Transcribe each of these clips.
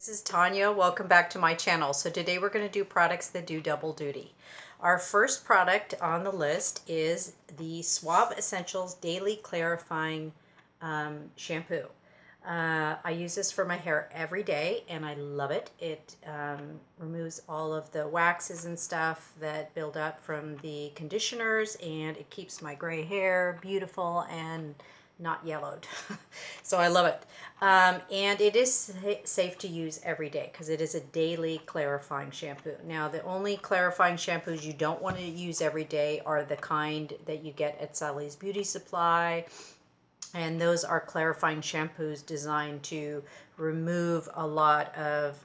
This is Tanya. Welcome back to my channel. So today we're going to do products that do double duty. Our first product on the list is the Suave Essentials Daily Clarifying Shampoo. I use this for my hair every day and I love it. It removes all of the waxes and stuff that build up from the conditioners, and it keeps my gray hair beautiful and not yellowed. So I love it. And it is safe to use every day because it is a daily clarifying shampoo. Now, the only clarifying shampoos you don't want to use every day are the kind that you get at Sally's Beauty Supply. And those are clarifying shampoos designed to remove a lot of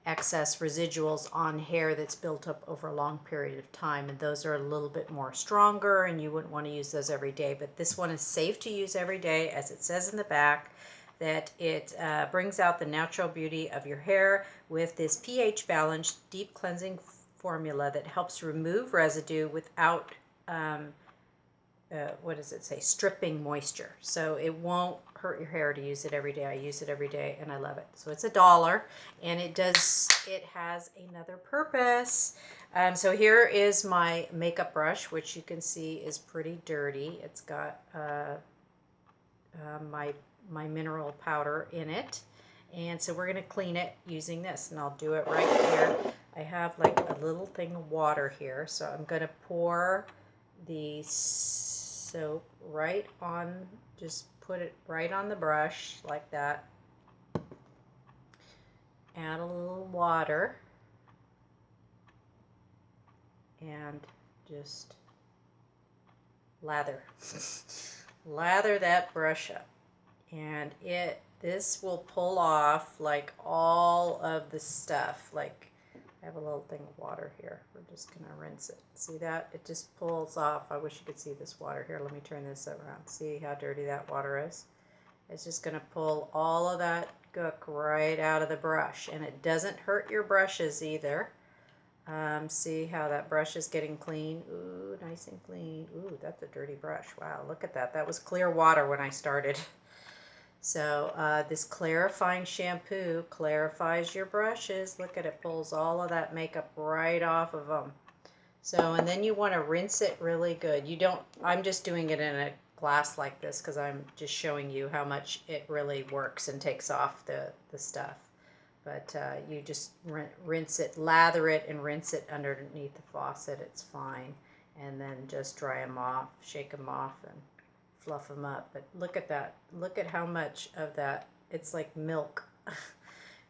excess residuals on hair that's built up over a long period of time, and those are a little bit more stronger and you wouldn't want to use those every day. But this one is safe to use every day, as it says in the back that it brings out the natural beauty of your hair with this pH balanced deep cleansing formula that helps remove residue without what does it say, stripping moisture. So it won't hurt your hair to use it every day. I use it every day and I love it. So it's $1, and it has another purpose. So here is my makeup brush, which you can see is pretty dirty. It's got my mineral powder in it, and so we're going to clean it using this, and I'll do it right here. I have like a little thing of water here, so I'm going to pour the soap right on, just put it right on the brush like that. Add a little water and just lather lather that brush up, and this will pull off like all of the stuff. Like, I have a little thing of water here. We're just going to rinse it. See that? It just pulls off. I wish you could see this water here. Let me turn this around. See how dirty that water is? It's just going to pull all of that gook right out of the brush. And it doesn't hurt your brushes either. See how that brush is getting clean? Ooh, nice and clean. Ooh, that's a dirty brush. Wow, look at that. That was clear water when I started. So this clarifying shampoo clarifies your brushes. Look at it, pulls all of that makeup right off of them. So, and then you want to rinse it really good. You don't, I'm just doing it in a glass like this because I'm just showing you how much it really works and takes off the stuff. But you just rinse it, lather it, and rinse it underneath the faucet. It's fine. And then just dry them off, shake them off, and fluff them up. But look at that. Look at how much of that. It's like milk.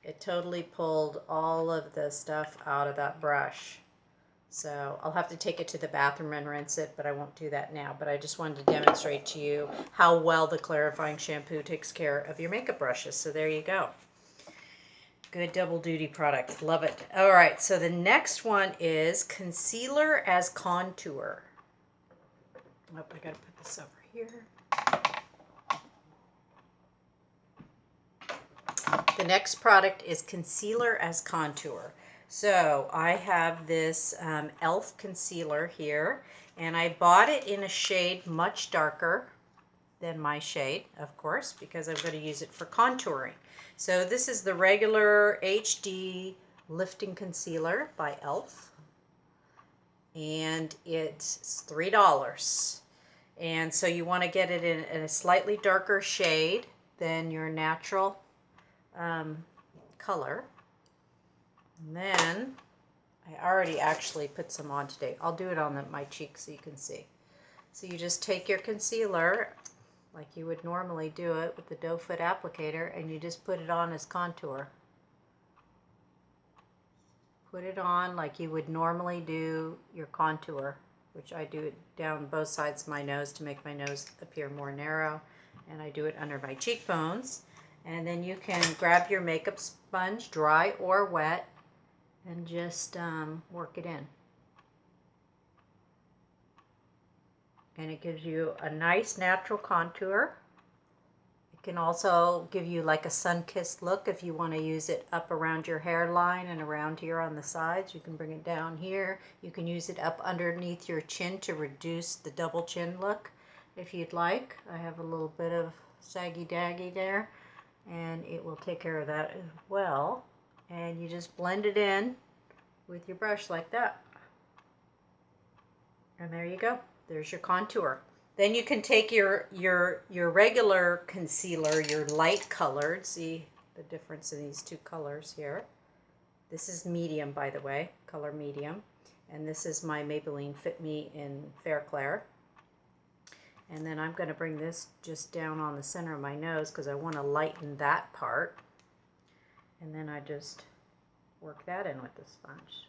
It totally pulled all of the stuff out of that brush. So I'll have to take it to the bathroom and rinse it, but I won't do that now. But I just wanted to demonstrate to you how well the clarifying shampoo takes care of your makeup brushes. So there you go. Good double duty product. Love it. All right, so the next one is concealer as contour. Oh, I gotta put this over here. The next product is concealer as contour. So I have this e.l.f. concealer here, and I bought it in a shade much darker than my shade, of course, because I'm going to use it for contouring. So this is the regular HD lifting concealer by e.l.f. and it's $3. And so you want to get it in a slightly darker shade than your natural color. And then I already actually put some on today. I'll do it on my cheeks so you can see. So you just take your concealer like you would normally do it with the doe foot applicator, and you just put it on as contour. Put it on like you would normally do your contour, which I do it down both sides of my nose to make my nose appear more narrow, and I do it under my cheekbones. And then you can grab your makeup sponge, dry or wet, and just work it in. And it gives you a nice natural contour. It can also give you like a sun-kissed look if you want to use it up around your hairline and around here on the sides. You can bring it down here. You can use it up underneath your chin to reduce the double chin look if you'd like. I have a little bit of saggy-daggy there. and it will take care of that as well. And you just blend it in with your brush like that. And there you go. There's your contour. Then you can take your regular concealer, your light colored, see the difference in these two colors here. This is medium, by the way, color medium. And this is my Maybelline Fit-me in Fair Clair. And then I'm going to bring this just down on the center of my nose because I want to lighten that part. And then I just work that in with the sponge.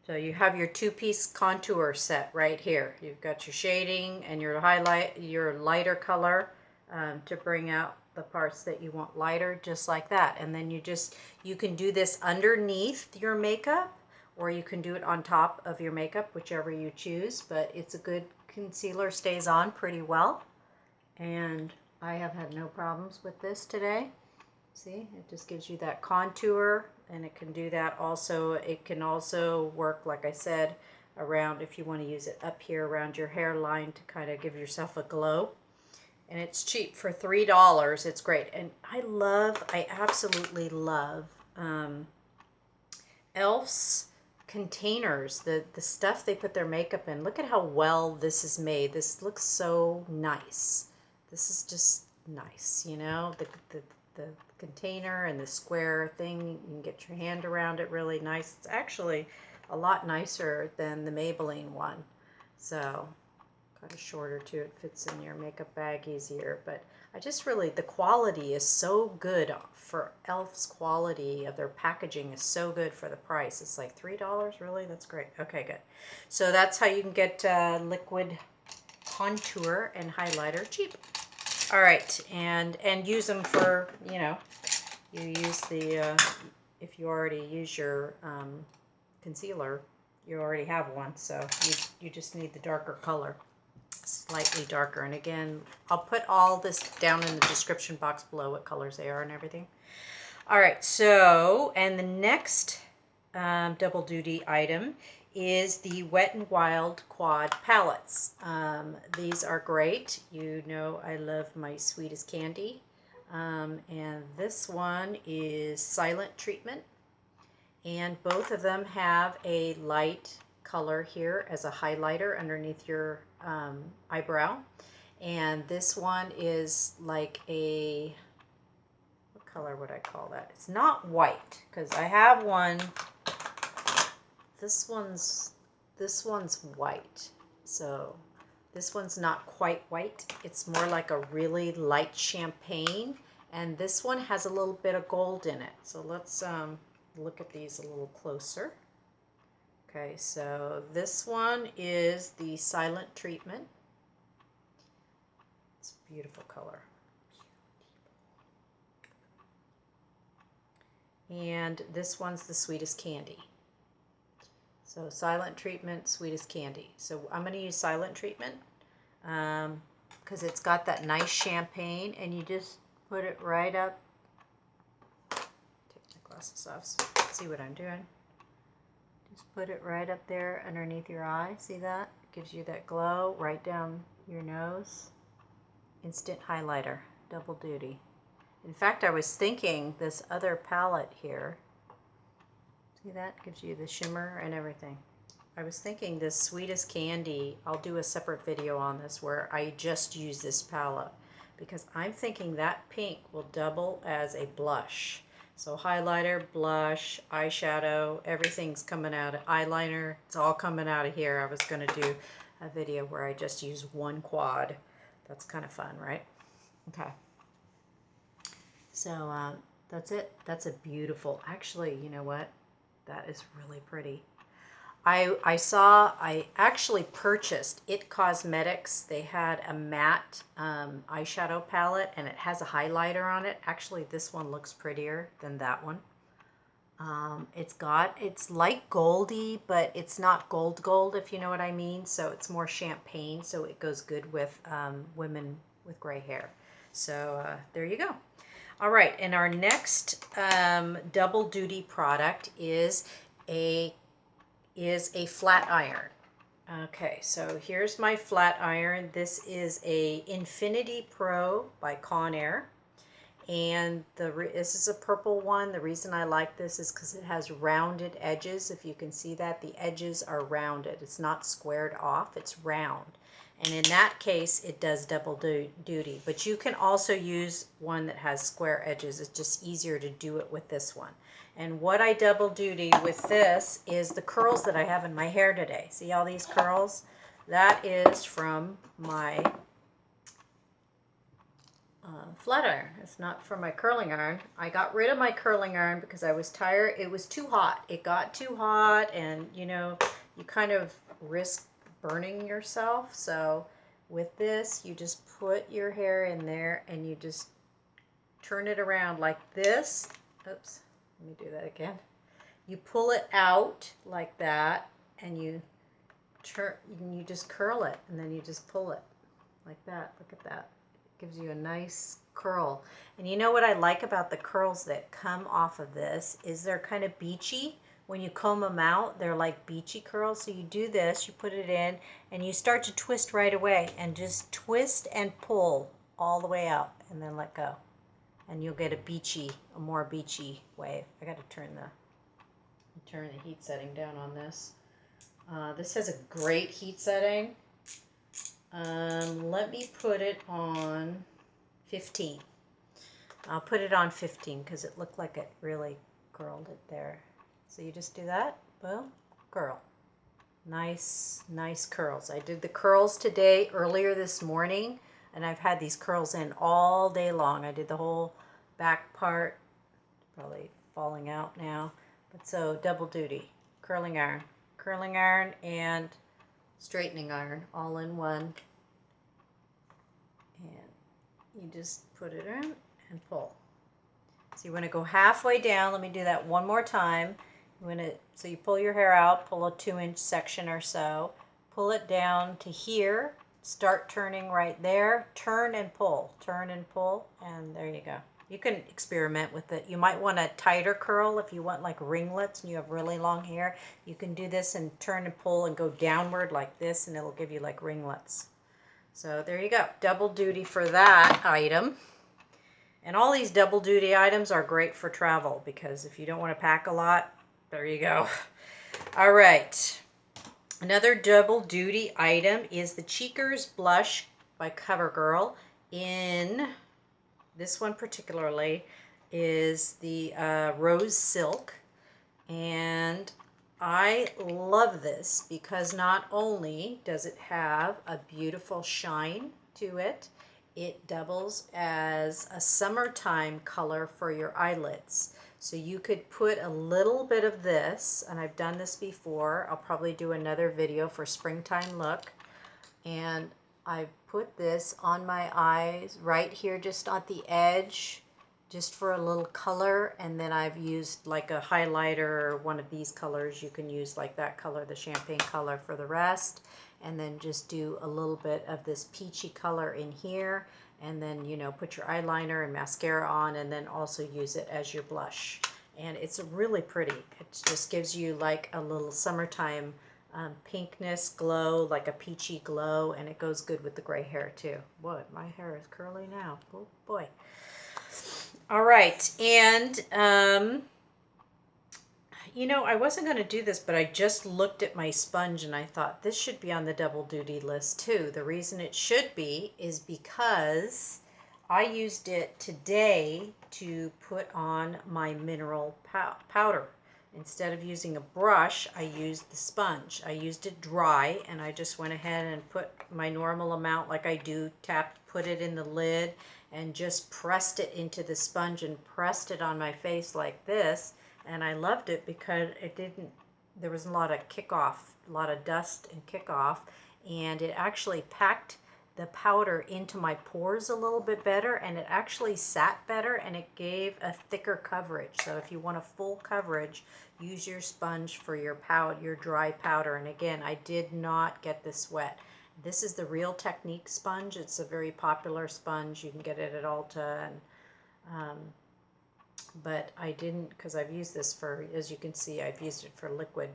So you have your two-piece contour set right here. You've got your shading and your highlight, your lighter color to bring out the parts that you want lighter, just like that. And then you can do this underneath your makeup, or you can do it on top of your makeup, whichever you choose. But it's a good concealer, stays on pretty well. And I have had no problems with this today. See, it just gives you that contour, and it can do that also. It can also work, like I said, around, if you want to use it up here around your hairline to kind of give yourself a glow. And it's cheap for $3. It's great. And I absolutely love e.l.f.'s containers, the stuff they put their makeup in. Look at how well this is made. This looks so nice. This is just nice, you know, the container and the square thing. You can get your hand around it really nice. It's actually a lot nicer than the Maybelline one. So kind of shorter too. It fits in your makeup bag easier. But I just really, the quality is so good for e.l.f.'s quality of their packaging is so good for the price. It's like $3, really? That's great. Okay, good. So that's how you can get liquid contour and highlighter cheap. All right, and use them for, you know, you use the, if you already use your concealer, you already have one, so you just need the darker color, slightly darker. And again, I'll put all this down in the description box below, what colors they are and everything. All right, so, and the next double duty item is the Wet n Wild Quad palettes. These are great. You know I love my Sweet as Candy. And this one is Silent Treatment. And both of them have a light color here as a highlighter underneath your eyebrow. And this one is like a, what color would I call that? It's not white, because I have one. This one's white, so this one's not quite white. It's more like a really light champagne, and this one has a little bit of gold in it. So let's look at these a little closer. Okay, so this one is the Silent Treatment. It's a beautiful color. And this one's the Sweet as Candy. So Silent Treatment, Sweet as Candy. So I'm going to use Silent Treatment because it's got that nice champagne, and you just put it right up. Take my glasses off so you can see what I'm doing. Just put it right up there underneath your eye. See that? It gives you that glow right down your nose. Instant highlighter, double duty. In fact, I was thinking this other palette here, see that? Gives you the shimmer and everything. I was thinking this Sweet as Candy, I'll do a separate video on this where I just use this palette, because I'm thinking that pink will double as a blush. So highlighter, blush, eyeshadow, everything's coming out of eyeliner. It's all coming out of here. I was going to do a video where I just use one quad. That's kind of fun, right? Okay. So that's it. That's a beautiful, actually, you know what? That is really pretty. I actually purchased IT Cosmetics. They had a matte eyeshadow palette, and it has a highlighter on it. Actually, this one looks prettier than that one. It's like goldy, but it's not gold, if you know what I mean. So it's more champagne, so it goes good with women with gray hair. So there you go. All right, and our next double duty product is a flat iron. Okay, so here's my flat iron. This is a Infiniti Pro by Conair, And this is a purple one. The reason I like this is because it has rounded edges. If you can see that, the edges are rounded. It's not squared off, it's round. And in that case, it does double duty. But you can also use one that has square edges. It's just easier to do it with this one. And what I double duty with this is the curls that I have in my hair today. See all these curls? That is from my flat iron. It's not from my curling iron. I got rid of my curling iron because I was tired. It was too hot. It got too hot, and you know, you kind of risk burning yourself. So with this, you just put your hair in there and you just turn it around like this. Oops, let me do that again. You pull it out like that, and you just curl it, and then you just pull it like that. Look at that. Gives you a nice curl. And you know what I like about the curls that come off of this is they're kind of beachy. When you comb them out, they're like beachy curls. So you do this, you put it in, and you start to twist right away, and just twist and pull all the way out, and then let go. And you'll get a more beachy wave. I got to turn the heat setting down on this. This has a great heat setting. Let me put it on 15. I'll put it on 15 because it looked like it really curled it there. So you just do that, boom, curl. Nice, nice curls. I did the curls today, earlier this morning, and I've had these curls in all day long. I did the whole back part, probably falling out now. But so double duty, curling iron and straightening iron all in one. And you just put it in and pull. So you want to go halfway down. Let me do that one more time. So you pull your hair out, pull a 2-inch section or so, pull it down to here, start turning right there, turn and pull, and there you go. You can experiment with it. You might want a tighter curl if you want like ringlets and you have really long hair. You can do this and turn and pull and go downward like this, and it'll give you like ringlets. So there you go. Double duty for that item. And all these double duty items are great for travel because if you don't want to pack a lot, there you go. All right. Another double duty item is the Cheekers Blush by CoverGirl. In this one particularly is the Rose Silk. And I love this because not only does it have a beautiful shine to it, it doubles as a summertime color for your eyelids. So you could put a little bit of this, and I've done this before. I'll probably do another video for springtime look. And I put this on my eyes right here just on the edge, just for a little color. And then I've used like a highlighter or one of these colors. You can use like that color, the champagne color, for the rest. And then just do a little bit of this peachy color in here. And then, you know, put your eyeliner and mascara on, and then also use it as your blush. And it's really pretty. It just gives you like a little summertime pinkness glow, like a peachy glow, and it goes good with the gray hair too. What? My hair is curly now. Oh boy. All right, and you know, I wasn't going to do this, but I just looked at my sponge and I thought this should be on the double duty list too. The reason it should be is because I used it today to put on my mineral powder. Instead of using a brush, I used the sponge. I used it dry, and I just went ahead and put my normal amount like I do, put it in the lid, and just pressed it into the sponge and pressed it on my face like this. And I loved it because there was a lot of a lot of dust and kickoff, and it actually packed the powder into my pores a little bit better, and it actually sat better, and it gave a thicker coverage. So if you want a full coverage, use your sponge for your dry powder. And again, I did not get this wet. This is the Real Technique sponge. It's a very popular sponge. You can get it at Ulta, and but I didn't, because I've used this for, as you can see, I've used it for liquid.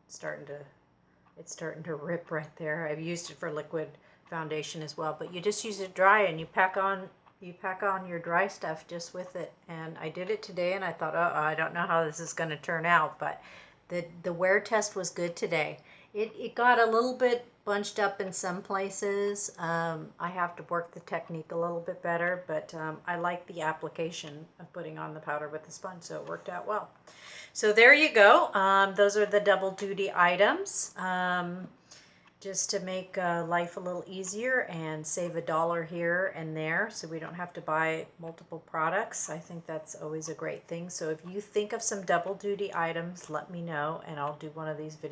It's starting to rip right there. I've used it for liquid foundation as well, but you just use it dry and you pack on You pack on your dry stuff just with it. And I did it today, and I thought, oh, I don't know how this is going to turn out, but the wear test was good today. It got a little bit bunched up in some places. I have to work the technique a little bit better, but I like the application of putting on the powder with the sponge, so it worked out well. So there you go. Those are the double duty items. Just to make life a little easier and save $1 here and there so we don't have to buy multiple products. I think that's always a great thing. So if you think of some double duty items, let me know and I'll do one of these videos.